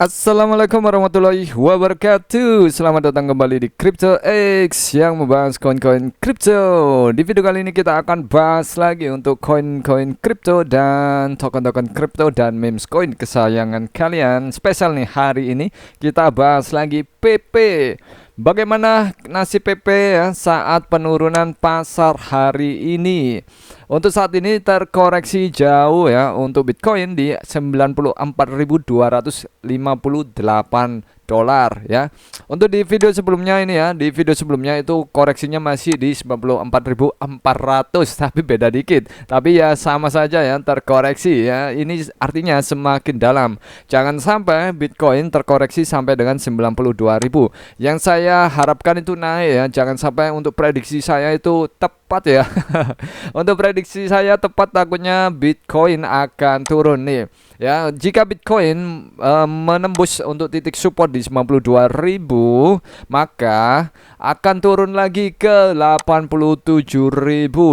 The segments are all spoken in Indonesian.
Assalamualaikum warahmatullahi wabarakatuh. Selamat datang kembali di Crypto X yang membahas koin-koin kripto. Di video kali ini kita akan bahas lagi untuk koin-koin kripto dan token-token kripto dan memes koin kesayangan kalian. Spesial nih hari ini kita bahas lagi PP. Bagaimana nasib PP ya saat penurunan pasar hari ini? Untuk saat ini terkoreksi jauh ya untuk Bitcoin di 94.258 dolar ya. Untuk di video sebelumnya ini ya, di video sebelumnya itu koreksinya masih di 94.400 tapi beda dikit. Tapi ya sama saja ya terkoreksi ya. Ini artinya semakin dalam. Jangan sampai Bitcoin terkoreksi sampai dengan 92.000. Yang saya harapkan itu naik ya. Jangan sampai untuk prediksi saya itu tepat ya. Untuk prediksi saya tepat, takutnya Bitcoin akan turun nih. Ya, jika Bitcoin menembus untuk titik support di 92.000, maka akan turun lagi ke 87.000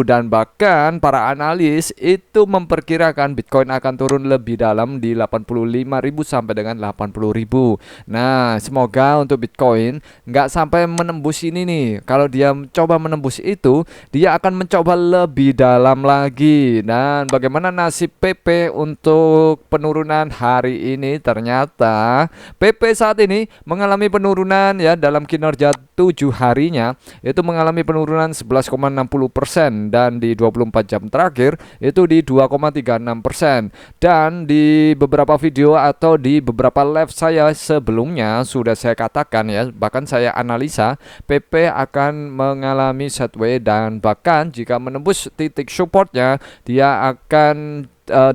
dan bahkan para analis itu memperkirakan Bitcoin akan turun lebih dalam di 85.000 sampai dengan 80.000. Nah, semoga untuk Bitcoin nggak sampai menembus ini nih. Kalau dia coba menembus itu, dia akan mencoba lebih dalam lagi. Dan bagaimana nasib PP untuk penurunan hari ini? Ternyata PP saat ini mengalami penurunan ya dalam kinerja 7 harinya itu mengalami penurunan 11,60% dan di 24 jam terakhir itu di 2,36%. Dan di beberapa video atau di beberapa live saya sebelumnya sudah saya katakan ya, bahkan saya analisa PP akan mengalami sideways dan bahkan jika menembus titik supportnya dia akan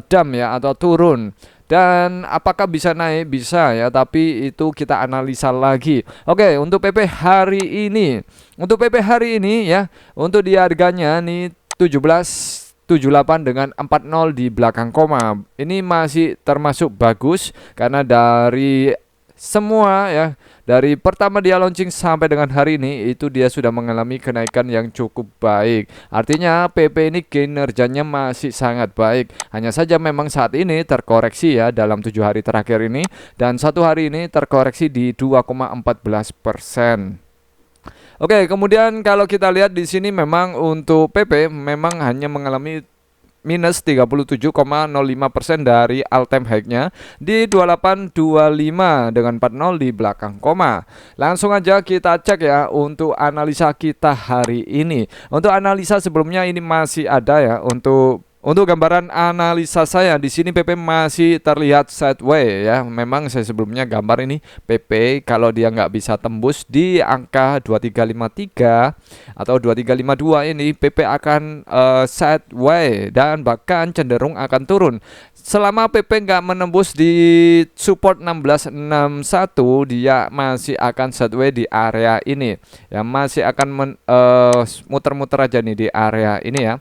dump ya atau turun. Dan apakah bisa naik? Bisa ya, tapi itu kita analisa lagi. Oke, untuk PP hari ini. Untuk PP hari ini ya, untuk di harganya nih 17.78 dengan 40 di belakang koma. Ini masih termasuk bagus karena dari semua ya, dari pertama dia launching sampai dengan hari ini itu dia sudah mengalami kenaikan yang cukup baik. Artinya PP ini kinerjanya masih sangat baik. Hanya saja memang saat ini terkoreksi ya dalam 7 hari terakhir ini, dan satu hari ini terkoreksi di 2,14%. Oke, kemudian kalau kita lihat di sini memang untuk PP memang hanya mengalami minus 37,05% dari all time high-nya di 2825 dengan 40 di belakang koma. Langsung aja kita cek ya untuk analisa kita hari ini. Untuk analisa sebelumnya ini masih ada ya untuk gambaran analisa saya di sini PP masih terlihat sideways ya. Memang saya sebelumnya gambar ini PP kalau dia nggak bisa tembus di angka 2353 atau 2352 ini PP akan sideways dan bahkan cenderung akan turun. Selama PP nggak menembus di support 1661 dia masih akan sideways di area ini. Ya masih akan muter-muter aja nih di area ini ya.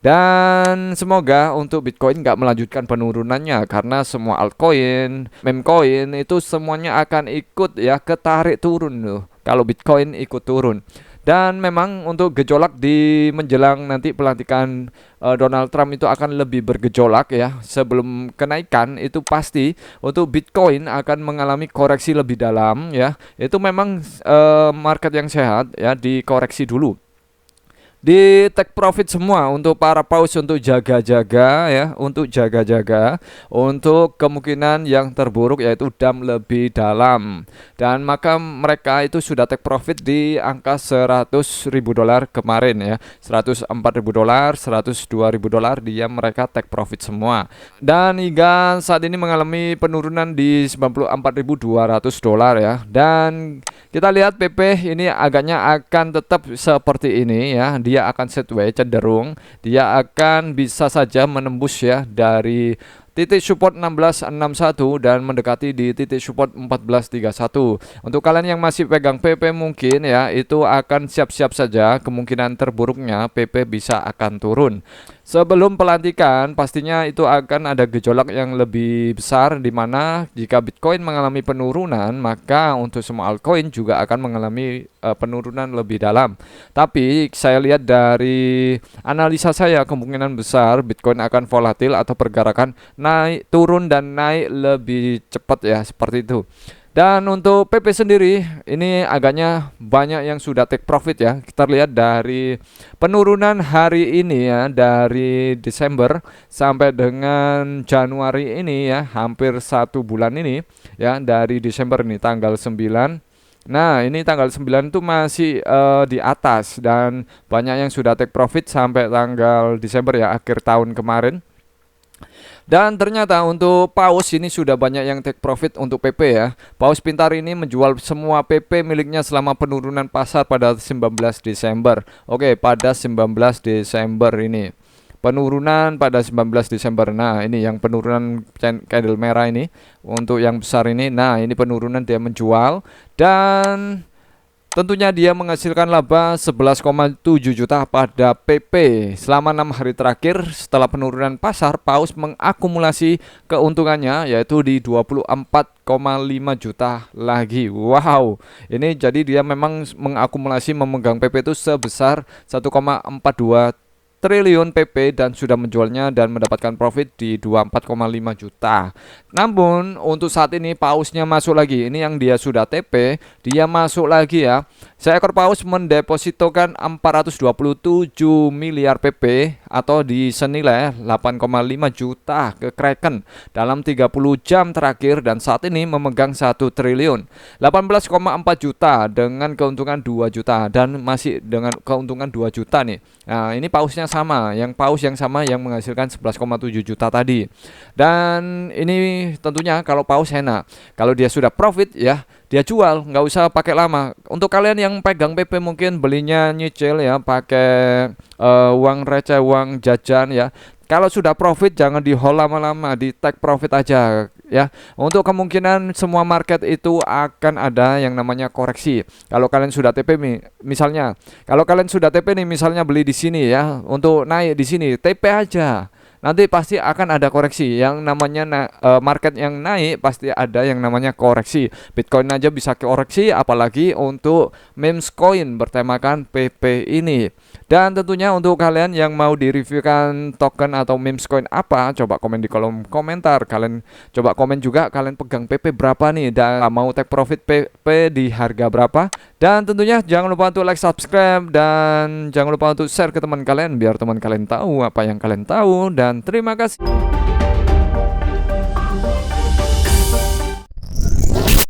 Dan semoga untuk Bitcoin nggak melanjutkan penurunannya karena semua altcoin, meme coin itu semuanya akan ikut ya ketarik turun loh kalau Bitcoin ikut turun. Dan memang untuk gejolak di menjelang nanti pelantikan Donald Trump itu akan lebih bergejolak ya. Sebelum kenaikan itu pasti untuk Bitcoin akan mengalami koreksi lebih dalam ya. Itu memang market yang sehat ya, dikoreksi dulu. Di take profit semua untuk para paus untuk jaga-jaga ya, untuk jaga-jaga untuk kemungkinan yang terburuk yaitu dump lebih dalam. Dan maka mereka itu sudah take profit di angka 100.000 dolar kemarin ya, 104.000 dolar, 102.000 dolar dia mereka take profit semua. Dan hingga saat ini mengalami penurunan di 94.200 dolar ya. Dan kita lihat PP ini agaknya akan tetap seperti ini ya. Dia akan sideways, cenderung dia akan bisa saja menembus ya dari titik support 1661 dan mendekati di titik support 1431. Untuk kalian yang masih pegang PP mungkin ya itu akan siap-siap saja kemungkinan terburuknya PP bisa akan turun. Sebelum pelantikan pastinya itu akan ada gejolak yang lebih besar, di mana jika Bitcoin mengalami penurunan maka untuk semua altcoin juga akan mengalami penurunan lebih dalam. Tapi saya lihat dari analisa saya kemungkinan besar Bitcoin akan volatil atau pergerakan naik turun dan naik lebih cepat ya, seperti itu. Dan untuk PP sendiri ini agaknya banyak yang sudah take profit ya. Kita lihat dari penurunan hari ini ya, dari Desember sampai dengan Januari ini ya, hampir 1 bulan ini ya, dari Desember ini tanggal 9. Nah, ini tanggal 9 itu masih di atas, dan banyak yang sudah take profit sampai tanggal Desember ya, akhir tahun kemarin. Dan ternyata untuk Paus ini sudah banyak yang take profit untuk PP ya. Paus Pintar ini menjual semua PP miliknya selama penurunan pasar pada 19 Desember. Oke, pada 19 Desember ini. Penurunan pada 19 Desember. Nah, ini yang penurunan candle merah ini. Untuk yang besar ini. Nah, ini penurunan dia menjual. Dan tentunya dia menghasilkan laba 11,7 juta pada PP. Selama 6 hari terakhir setelah penurunan pasar, Paus mengakumulasi keuntungannya yaitu di 24,5 juta lagi. Wow, ini jadi dia memang mengakumulasi memegang PP itu sebesar 1,42 triliun PP dan sudah menjualnya dan mendapatkan profit di 24,5 juta. Namun untuk saat ini Pausnya masuk lagi. Ini yang dia sudah TP, dia masuk lagi ya. Seekor Paus mendepositokan 427 miliar PP atau di senilai 8,5 juta ke Kraken dalam 30 jam terakhir, dan saat ini memegang 1 triliun 18,4 juta dengan keuntungan 2 juta dan masih dengan keuntungan 2 juta nih. Nah, ini Pausnya sama, yang Paus yang sama yang menghasilkan 11,7 juta tadi. Dan ini tentunya kalau Paus enak, kalau dia sudah profit ya, dia jual, nggak usah pakai lama. Untuk kalian yang pegang PP mungkin belinya nyicil ya, pakai uang receh, uang jajan ya. Kalau sudah profit jangan di hold lama-lama, di take profit aja ya. Untuk kemungkinan semua market itu akan ada yang namanya koreksi. Kalau kalian sudah TP misalnya, kalau kalian sudah TP nih misalnya beli di sini ya, untuk naik di sini TP aja. Nanti pasti akan ada koreksi. Yang namanya market yang naik pasti ada yang namanya koreksi. Bitcoin aja bisa koreksi, apalagi untuk memes coin bertemakan PP ini. Dan tentunya untuk kalian yang mau direviewkan token atau memes coin apa, coba komen di kolom komentar. Kalian coba komen juga kalian pegang PP berapa nih, dan mau take profit PP di harga berapa. Dan tentunya jangan lupa untuk like, subscribe, dan jangan lupa untuk share ke teman kalian biar teman kalian tahu apa yang kalian tahu. Dan terima kasih.